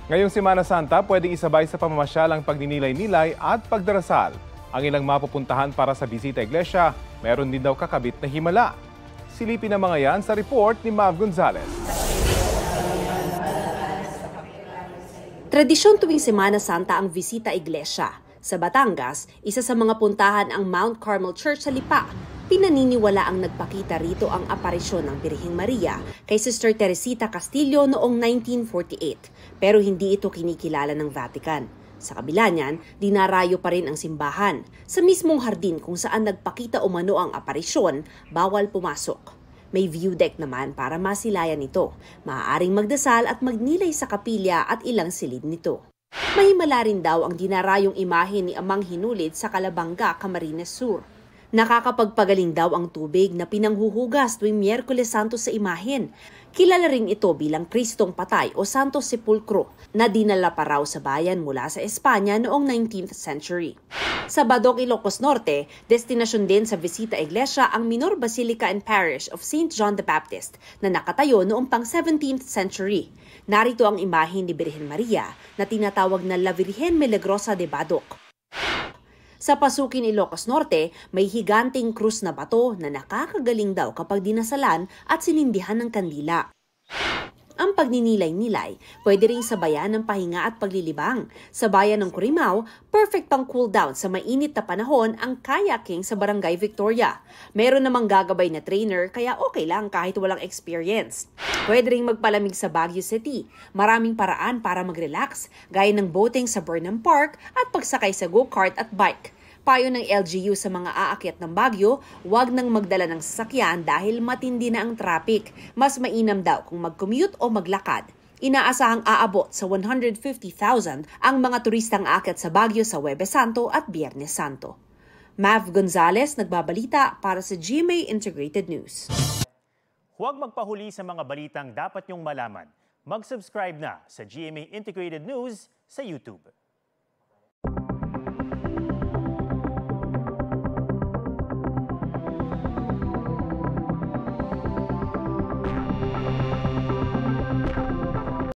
Ngayong Semana Santa, pwedeng isabay sa pamamasyal ang pagninilay-nilay at pagdarasal. Ang ilang mapupuntahan para sa bisita iglesia, meron din daw kakabit na himala. Silipin ang mga yan sa report ni Mav Gonzalez. Tradisyon tuwing Semana Santa ang bisita iglesia. Sa Batangas, isa sa mga puntahan ang Mount Carmel Church sa Lipa. Pinaniniwala ang nagpakita rito ang aparisyon ng Birheng Maria kay Sister Teresita Castillo noong 1948, pero hindi ito kinikilala ng Vatican. Sa kabila niyan, dinarayo pa rin ang simbahan. Sa mismong hardin kung saan nagpakita umano ang aparisyon, bawal pumasok. May view deck naman para masilayan ito. Maaaring magdasal at magnilay sa kapilya at ilang silid nito. Mahimala rin daw ang dinarayong imahe ni Amang Hinulid sa Calabanga, Camarines Sur. Nakakapagpagaling daw ang tubig na pinanghuhugas tuwing Miyerkules Santo sa imahen. Kilala rin ito bilang Kristong Patay o Santo Sepulcro na dinala pa raw sa bayan mula sa Espanya noong 19th century. Sa Badok, Ilocos Norte, destinasyon din sa bisita iglesia ang Minor Basilica and Parish of St. John the Baptist na nakatayo noong pang 17th century. Narito ang imahe ni Birhen Maria na tinatawag na La Virgen Milagrosa de Badok. Sa Pasukin, Ilocos Norte, may higanting krus na bato na nakakagaling daw kapag dinasalan at sinindihan ng kandila. Ang pagninilay-nilay, pwede ring sabayan ng pahinga at paglilibang. Sa bayan ng Corimao, perfect pang cool down sa mainit na panahon ang kayaking sa Barangay Victoria. Meron namang gagabay na trainer kaya okay lang kahit walang experience. Pwede ring magpalamig sa Baguio City. Maraming paraan para mag-relax, gaya ng boating sa Burnham Park at pagsakay sa go-kart at bike. Payo ng LGU sa mga aakyat ng Baguio, huwag nang magdala ng sasakyan dahil matindi na ang traffic. Mas mainam daw kung mag-commute o maglakad. Inaasahang aabot sa 150,000 ang mga turistang aakyat sa Baguio sa Huwebes Santo at Biyernes Santo. Mav Gonzalez, nagbabalita para sa GMA Integrated News. Huwag magpahuli sa mga balitang dapat niyong malaman. Mag-subscribe na sa GMA Integrated News sa YouTube.